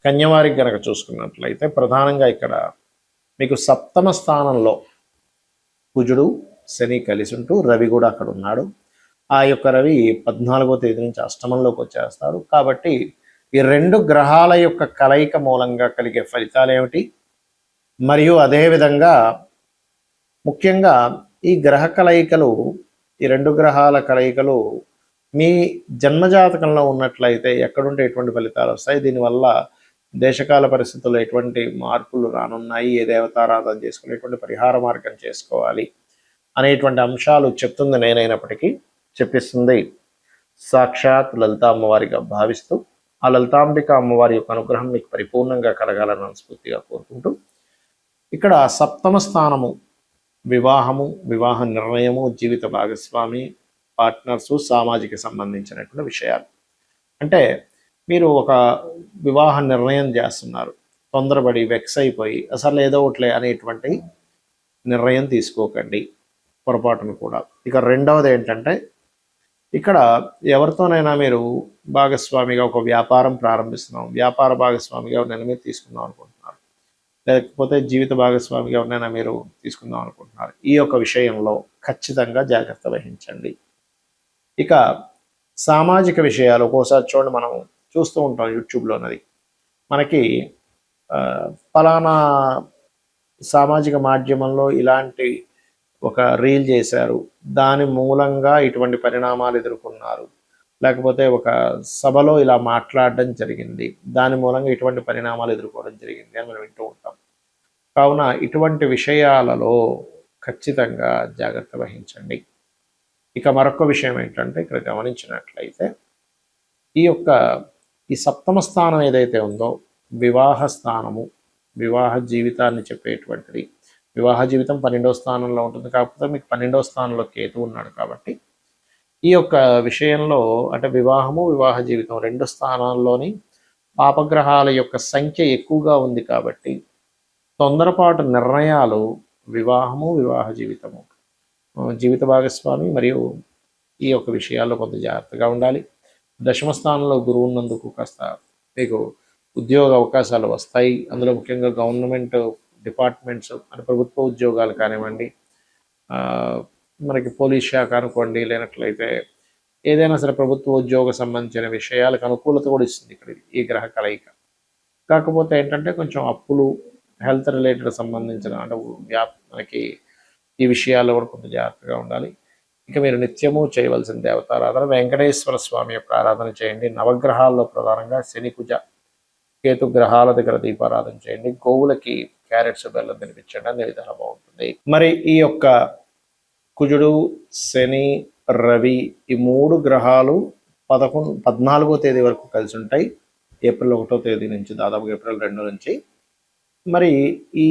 కన్యవారికి గనక చూసుకున్నట్లయితే ప్రధానంగా ఇక్కడ మీకు సప్తమ స్థానంలో కుజుడు శని కలిసి ఉంటూ రవి కూడా అక్కడ ఉన్నాడు. ఆ యొక్క రవి 14వ తేదీ నుంచి అష్టమంలోకి వచ్చేస్తాడు. కాబట్టి ఈ రెండు గ్రహాల యొక్క కలయిక మూలంగా కలిగే ఫలితాలు ఏమిటి, మరియు అదేవిధంగా ముఖ్యంగా ఈ గ్రహ కలయికలు, ఈ రెండు గ్రహాల కలయికలు మీ జన్మజాతకంలో ఉన్నట్లయితే ఎక్కడుంటే ఎటువంటి ఫలితాలు వస్తాయి, దీనివల్ల దేశకాల పరిస్థితుల్లో ఎటువంటి మార్పులు రానున్నాయి, ఏ దేవతారాధన చేసుకుని ఎటువంటి పరిహార మార్గం చేసుకోవాలి అనేటువంటి అంశాలు చెప్తుంది నేనైనప్పటికీ చెప్పిస్తుంది సాక్షాత్ లలిత అమ్మవారిగా భావిస్తూ ఆ లలితాంబిక అమ్మవారి యొక్క అనుగ్రహం మీకు పరిపూర్ణంగా కలగాలని మనస్ఫూర్తిగా కోరుకుంటూ, ఇక్కడ సప్తమ స్థానము వివాహము, వివాహ నిర్ణయము, జీవిత భాగస్వామి, పార్ట్నర్సు, సామాజిక సంబంధించినటువంటి విషయాలు. అంటే మీరు ఒక వివాహ నిర్ణయం చేస్తున్నారు, తొందరపడి వెక్స్ అయిపోయి అసలు ఏదో ఒకట్లే అనేటువంటి నిర్ణయం తీసుకోకండి పొరపాటును కూడా. ఇక రెండవది ఏంటంటే, ఇక్కడ ఎవరితోనైనా మీరు భాగస్వామిగా ఒక వ్యాపారం ప్రారంభిస్తున్నాం, వ్యాపార భాగస్వామిగా ఎవరినైనా మీరు తీసుకుందాం అనుకుంటున్నారు, లేకపోతే జీవిత భాగస్వామిగా ఎవరినైనా మీరు తీసుకుందాం అనుకుంటున్నారు, ఈ యొక్క విషయంలో ఖచ్చితంగా జాగ్రత్త వహించండి. ఇక సామాజిక విషయాలు ఒక్కోసారి చూడండి, మనం చూస్తూ ఉంటాం యూట్యూబ్లోనది, మనకి ఫలానా సామాజిక మాధ్యమంలో ఇలాంటి ఒక రీల్ చేశారు, దాని మూలంగా ఇటువంటి పరిణామాలు ఎదుర్కొన్నారు, లేకపోతే ఒక సభలో ఇలా మాట్లాడడం జరిగింది, దాని మూలంగా ఇటువంటి పరిణామాలు ఎదుర్కోవడం జరిగింది అని మనం వింటూ ఉంటాం. కావున ఇటువంటి విషయాలలో ఖచ్చితంగా జాగ్రత్త వహించండి. ఇక మరొక విషయం ఏంటంటే, ఇక్కడ గమనించినట్లయితే ఈ సప్తమ స్థానం ఏదైతే ఉందో వివాహ స్థానము, వివాహ జీవితాన్ని చెప్పేటువంటిది. వివాహ జీవితం 12వ స్థానంలో ఉంటుంది, కాకపోతే మీకు 12వ స్థానంలో కేతు ఉన్నాడు. కాబట్టి ఈ యొక్క విషయంలో అంటే వివాహము, వివాహ జీవితం రెండు స్థానాల్లోని పాపగ్రహాల యొక్క సంఖ్య ఎక్కువగా ఉంది. కాబట్టి తొందరపాటు నిర్ణయాలు వివాహము, వివాహ జీవితము, జీవిత భాగస్వామి మరియు ఈ యొక్క విషయాల్లో కొంత జాగ్రత్తగా ఉండాలి. దశమ స్థానంలో గురువు ఉన్నందుకు కాస్త మీకు ఉద్యోగ అవకాశాలు వస్తాయి. అందులో ముఖ్యంగా గవర్నమెంట్ డిపార్ట్మెంట్స్ అంటే ప్రభుత్వ ఉద్యోగాలు కానివ్వండి, మనకి పోలీస్ శాఖ అనుకోండి, లేనట్లయితే ఏదైనా సరే ప్రభుత్వ ఉద్యోగ సంబంధించిన విషయాలకు అనుకూలత కూడా ఇస్తుంది ఇక్కడ ఈ గ్రహ కలయిక. కాకపోతే ఏంటంటే కొంచెం అప్పులు, హెల్త్ రిలేటెడ్ సంబంధించిన అంటే మనకి ఈ విషయాల్లో కూడా కొంత జాగ్రత్తగా ఉండాలి. ఇక మీరు నిత్యము చేయవలసిన దేవతారాధన వెంకటేశ్వర స్వామి యొక్క ఆరాధన చేయండి. నవగ్రహాల్లో ప్రధానంగా శని, కుజ, కేతు గ్రహాల దగ్గర దీపారాధన చేయండి. గోవులకి క్యారెట్స్, బెల్లం తినిపించండి, అనే విధానం బాగుంటుంది. మరి ఈ యొక్క కుజుడు, శని, రవి ఈ మూడు గ్రహాలు 14వ తేదీ వరకు కలిసి ఉంటాయి. ఏప్రిల్ 1వ తేదీ నుంచి దాదాపు ఏప్రిల్ 2 నుంచి. మరి ఈ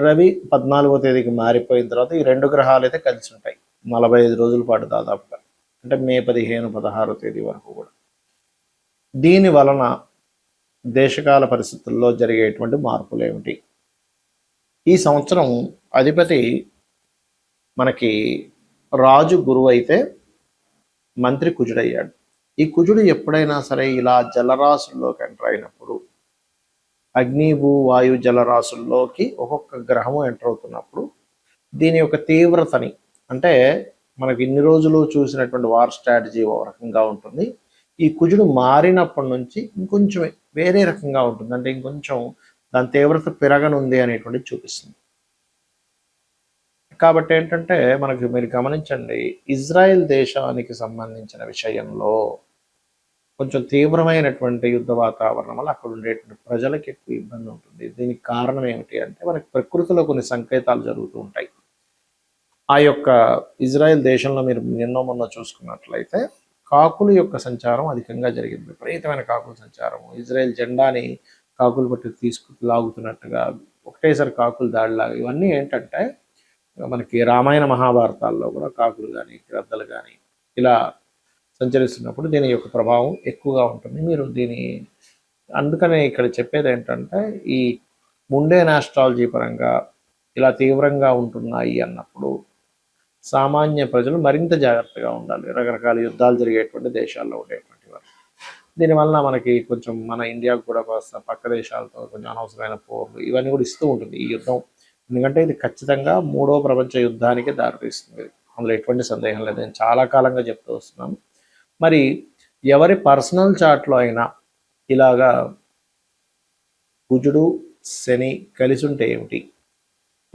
రవి 14వ తేదీకి మారిపోయిన తర్వాత ఈ రెండు గ్రహాలు అయితే కలిసి ఉంటాయి 45 రోజుల పాటు దాదాపుగా, అంటే మే 15, 16వ తేదీ వరకు కూడా. దీని వలన దేశకాల పరిస్థితుల్లో జరిగేటువంటి మార్పులు ఏమిటి? ఈ సంవత్సరం అధిపతి మనకి రాజు గురువు అయితే మంత్రి కుజుడయ్యాడు. ఈ కుజుడు ఎప్పుడైనా సరే ఇలా జలరాశుల్లోకి ఎంటర్ అయినప్పుడు, అగ్ని, భూ, వాయు జలరాశుల్లోకి ఒక్కొక్క గ్రహము ఎంటర్ అవుతున్నప్పుడు దీని యొక్క తీవ్రతని, అంటే మనకి ఇన్ని రోజులు చూసినటువంటి వార్ స్ట్రాటజీ ఒక రకంగా ఉంటుంది, ఈ కుజుడు మారినప్పటి నుంచి ఇంకొంచెం వేరే రకంగా ఉంటుంది. అంటే ఇంకొంచెం దాని తీవ్రత పెరగనుంది అనేటువంటిది చూపిస్తుంది. కాబట్టి ఏంటంటే మనకి మీరు గమనించండి, ఇజ్రాయెల్ దేశానికి సంబంధించిన విషయంలో కొంచెం తీవ్రమైనటువంటి యుద్ధ వాతావరణం వల్ల అక్కడ ఉండేటువంటి ప్రజలకు ఎక్కువ ఇబ్బంది ఉంటుంది. దీనికి కారణం ఏమిటి అంటే, మనకి ప్రకృతిలో కొన్ని సంకేతాలు జరుగుతూ ఉంటాయి. ఆ యొక్క ఇజ్రాయెల్ దేశంలో మీరు నిన్నో మొన్న చూసుకున్నట్లయితే కాకుల యొక్క సంచారం అధికంగా జరిగింది. విపరీతమైన కాకుల సంచారం, ఇజ్రాయెల్ జెండాని కాకులు పట్టి లాగుతున్నట్టుగా ఒకటేసారి కాకులు దాడిలాగా, ఇవన్నీ ఏంటంటే మనకి రామాయణ మహాభారతాల్లో కూడా కాకులు కానీ గ్రద్దలు కానీ ఇలా సంచరిస్తున్నప్పుడు దీని యొక్క ప్రభావం ఎక్కువగా ఉంటుంది. మీరు అందుకనే ఇక్కడ చెప్పేది ఏంటంటే, ఈ ముండేన్ ఆస్ట్రాలజీ పరంగా ఇలా తీవ్రంగా ఉంటున్నాయి అన్నప్పుడు సామాన్య ప్రజలు మరింత జాగ్రత్తగా ఉండాలి. రకరకాల యుద్ధాలు జరిగేటువంటి దేశాల్లో ఉండేటువంటి వారు దీనివల్ల మనకి కొంచెం మన ఇండియాకు కూడా పక్క దేశాలతో కొంచెం అనవసరమైన పోర్లు ఇవన్నీ కూడా ఇస్తూ ఉంటుంది ఈ యుద్ధం. ఎందుకంటే ఇది ఖచ్చితంగా మూడో ప్రపంచ యుద్ధానికి దారితీస్తుంది, అందులో ఎటువంటి సందేహం లేదు. నేను చాలా కాలంగా చెప్తూ వస్తున్నాను. మరి ఎవరి పర్సనల్ చార్ట్లో అయినా ఇలాగా కుజుడు శని కలిసి ఉంటే ఏమిటి?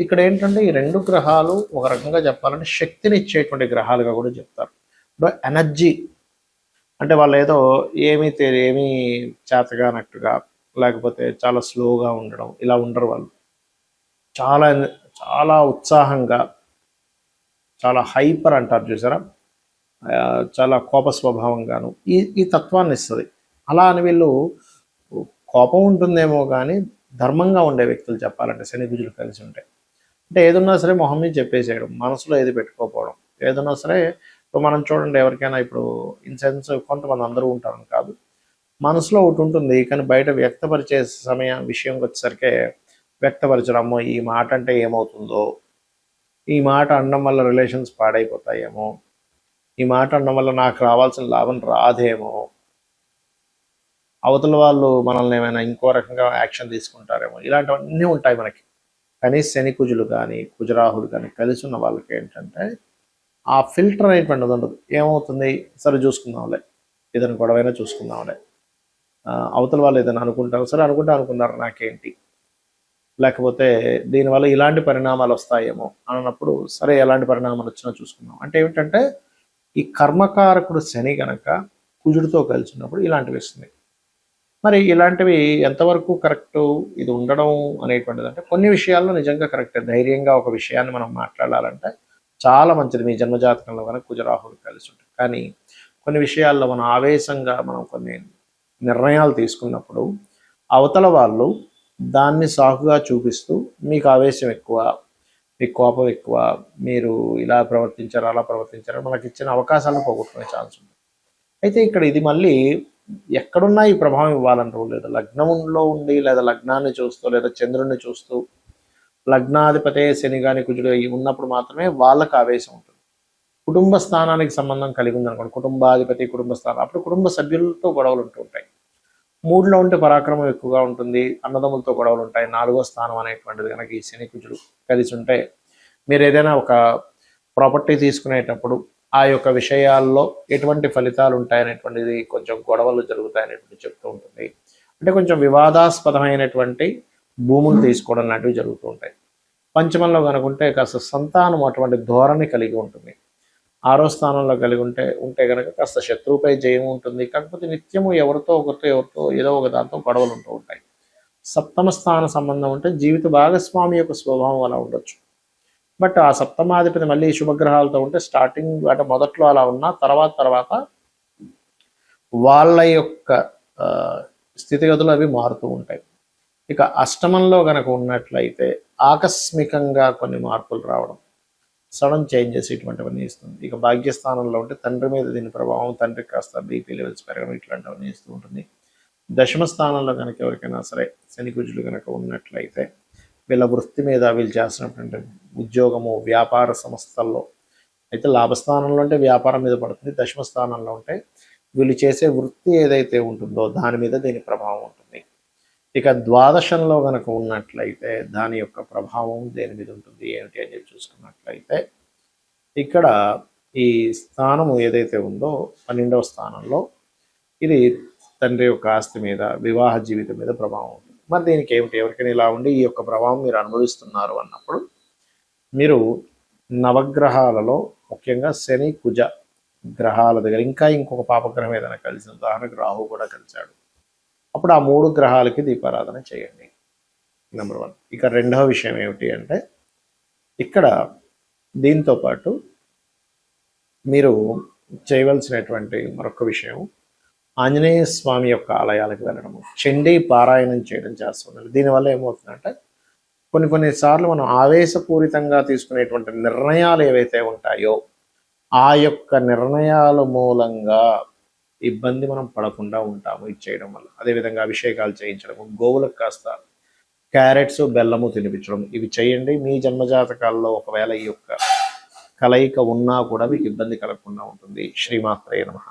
ఇక్కడ ఏంటంటే ఈ రెండు గ్రహాలు ఒక రకంగా చెప్పాలంటే శక్తిని ఇచ్చేటువంటి గ్రహాలుగా కూడా చెప్తారు. ఇప్పుడు ఎనర్జీ అంటే వాళ్ళు ఏదో ఏమీ చేతగానట్టుగా లేకపోతే చాలా స్లోగా ఉండడం ఇలా ఉండరు. వాళ్ళు చాలా చాలా ఉత్సాహంగా, చాలా హైపర్ అంటారు చూసారా, చాలా కోప స్వభావంగాను ఈ తత్వాన్ని ఇస్తుంది. అలా అని వీళ్ళు కోపం ఉంటుందేమో కానీ ధర్మంగా ఉండే వ్యక్తులు చెప్పాలంటే శని కుజులు కలిసి ఉంటాయి. అంటే ఏదన్నా సరే మొహం మీద చెప్పేసేయడం, మనసులో ఏది పెట్టుకోకపోవడం. ఏదన్నా సరే ఇప్పుడు మనం చూడండి, ఎవరికైనా ఇప్పుడు ఇన్ సెన్స్ కొంతమంది అందరూ ఉంటారని కాదు, మనసులో ఒకటి ఉంటుంది కానీ బయట వ్యక్తపరిచే విషయంకి వచ్చేసరికి వ్యక్తపరచడమో, ఈ మాట అంటే ఏమవుతుందో, ఈ మాట అనడం వల్ల రిలేషన్స్ పాడైపోతాయేమో, ఈ మాట అనడం వల్ల నాకు రావాల్సిన లాభం రాదేమో, అవతల వాళ్ళు మనల్ని ఏమైనా ఇంకో రకంగా యాక్షన్ తీసుకుంటారేమో, ఇలాంటివన్నీ ఉంటాయి మనకి. కానీ శని కుజులు కానీ కుజరాహులు కానీ కలిసి ఉన్న వాళ్ళకి ఏంటంటే ఆ ఫిల్టర్ అనేటువంటిది ఉండదు. ఏమవుతుంది, సరే చూసుకుందాంలే, ఏదైనా గొడవైనా చూసుకుందాంలే, అవతల వాళ్ళు ఏదైనా అనుకుంటారు, సరే అనుకున్నారు నాకేంటి, లేకపోతే దీనివల్ల ఇలాంటి పరిణామాలు వస్తాయేమో అన్నప్పుడు సరే ఎలాంటి పరిణామాలు వచ్చినా చూసుకుందాం. అంటే ఏమిటంటే ఈ కర్మకారకుడు శని కనుక కుజుడితో కలిసి ఉన్నప్పుడు ఇలాంటివి వస్తుంది. మరి ఇలాంటివి ఎంతవరకు కరెక్టు ఇది ఉండడం అనేటువంటిది అంటే కొన్ని విషయాల్లో నిజంగా కరెక్టే. ధైర్యంగా ఒక విషయాన్ని మనం మాట్లాడాలంటే చాలా మంచిది మీ జన్మజాతకంలో కనుక కుజరాహులు కలిసి ఉంటుంది. కానీ కొన్ని విషయాల్లో మనం ఆవేశంగా మనం కొన్ని నిర్ణయాలు తీసుకున్నప్పుడు అవతల వాళ్ళు దాన్ని సాకుగా చూపిస్తూ మీకు ఆవేశం ఎక్కువ, మీకు కోపం ఎక్కువ, మీరు ఇలా ప్రవర్తించారు అలా ప్రవర్తించారు మనకి ఇచ్చిన అవకాశాలను పోగొట్టుకునే ఛాన్స్ ఉంది. అయితే ఇక్కడ ఇది మళ్ళీ ఎక్కడున్నా ఈ ప్రభావం ఇవ్వాలని రూల్ లేదు. లగ్నంలో ఉండి లేదా లగ్నాన్ని చూస్తూ లేదా చంద్రుడిని చూస్తూ లగ్నాధిపతే శని గాని కుజుడు ఉన్నప్పుడు మాత్రమే వాళ్ళకు ఆవేశం ఉంటుంది. కుటుంబ స్థానానికి సంబంధం కలిగి ఉందనుకోండి, కుటుంబాధిపతి కుటుంబ స్థానం, అప్పుడు కుటుంబ సభ్యులతో గొడవలు ఉంటూ ఉంటాయి. మూడులో ఉంటే పరాక్రమం ఎక్కువగా ఉంటుంది, అన్నదమ్ములతో గొడవలు ఉంటాయి. నాలుగో స్థానం అనేటువంటిది కనుక ఈ శని కుజుడు కలిసి ఉంటే మీరు ఏదైనా ఒక ప్రాపర్టీ తీసుకునేటప్పుడు ఆ యొక్క విషయాల్లో ఎటువంటి ఫలితాలు ఉంటాయనేటువంటిది, కొంచెం గొడవలు జరుగుతాయనేటువంటి చెప్తూ ఉంటుంది. అంటే కొంచెం వివాదాస్పదమైనటువంటి భూములు తీసుకోవడం లాంటివి జరుగుతూ ఉంటాయి. పంచమంలో కనుకుంటే కాస్త సంతానం అటువంటి ధోరణి కలిగి ఉంటుంది. ఆరో స్థానంలో కలిగి ఉంటే కనుక కాస్త శత్రువుపై జయం ఉంటుంది. కాకపోతే నిత్యము ఎవరితో ఏదో ఒక దాంతో గొడవలు ఉంటూ ఉంటాయి. సప్తమ స్థాన సంబంధం ఉంటే జీవిత భాగస్వామి యొక్క స్వభావం అలా ఉండొచ్చు. బట్ ఆ సప్తమాధిపతి మళ్ళీ శుభగ్రహాలతో ఉంటే స్టార్టింగ్ అంటే మొదట్లో అలా ఉన్నా తర్వాత వాళ్ళ యొక్క స్థితిగతులు అవి మారుతూ ఉంటాయి. ఇక అష్టమంలో కనుక ఉన్నట్లయితే ఆకస్మికంగా కొన్ని మార్పులు రావడం, సడన్ చేంజెస్ ఇటువంటివన్నీ ఇస్తుంది. ఇక భాగ్యస్థానంలో ఉంటే తండ్రి మీద దీని ప్రభావం, తండ్రికి కాస్త బీపీ లెవెల్స్ పెరగడం ఇట్లాంటివన్నీ ఇస్తూ ఉంటుంది. దశమ స్థానంలో కనుక ఎవరికైనా సరే శని కుజులు కనుక ఉన్నట్లయితే వీళ్ళ వృత్తి మీద వీళ్ళు చేస్తున్నటువంటి ఉద్యోగము వ్యాపార సంస్థల్లో అయితే లాభస్థానంలో ఉంటే వ్యాపారం మీద పడుతుంది. దశమ స్థానంలో ఉంటే వీళ్ళు చేసే వృత్తి ఏదైతే ఉంటుందో దాని మీద దీని ప్రభావం ఉంటుంది. ఇక ద్వాదశంలో కనుక ఉన్నట్లయితే దాని యొక్క ప్రభావం దేని మీద ఉంటుంది ఏమిటి అని చెప్పి చూసుకున్నట్లయితే ఇక్కడ ఈ స్థానము ఏదైతే ఉందో 12వ స్థానంలో ఇది తండ్రి యొక్క ఆస్తి మీద, వివాహ జీవితం మీద ప్రభావం ఉంటుంది. మరి దీనికి ఏమిటి, ఎవరికైనా ఇలా ఉండి ఈ యొక్క ప్రభావం మీరు అనుభవిస్తున్నారు అన్నప్పుడు మీరు నవగ్రహాలలో ముఖ్యంగా శని కుజ గ్రహాల దగ్గర ఇంకా ఇంకొక పాపగ్రహం ఏదైనా కలిసిన, ఉదాహరణకు రాహు కూడా కలిశాడు, అప్పుడు ఆ 3 గ్రహాలకి దీపారాధన చేయండి. నెంబర్ 1. ఇక రెండవ విషయం ఏమిటి అంటే ఇక్కడ దీంతో పాటు మీరు చేయవలసినటువంటి మరొక విషయం ఆంజనేయ స్వామి యొక్క ఆలయాలకు వెళ్ళడము, చండీ పారాయణం చేయడం చేస్తున్నారు. దీనివల్ల ఏమవుతుందంటే కొన్నిసార్లు మనం ఆవేశపూరితంగా తీసుకునేటువంటి నిర్ణయాలు ఏవైతే ఉంటాయో ఆ యొక్క నిర్ణయాల మూలంగా ఇబ్బంది మనం పడకుండా ఉంటాము ఇది చేయడం వల్ల. అదేవిధంగా అభిషేకాలు చేయించడము, గోవులకు కాస్త క్యారెట్స్ బెల్లము తినిపించడం, ఇవి చేయండి. మీ జన్మజాతకాల్లో ఒకవేళ ఈ యొక్క కలయిక ఉన్నా కూడా మీకు ఇబ్బంది కలగకుండా ఉంటుంది. శ్రీమాత్రే నమః.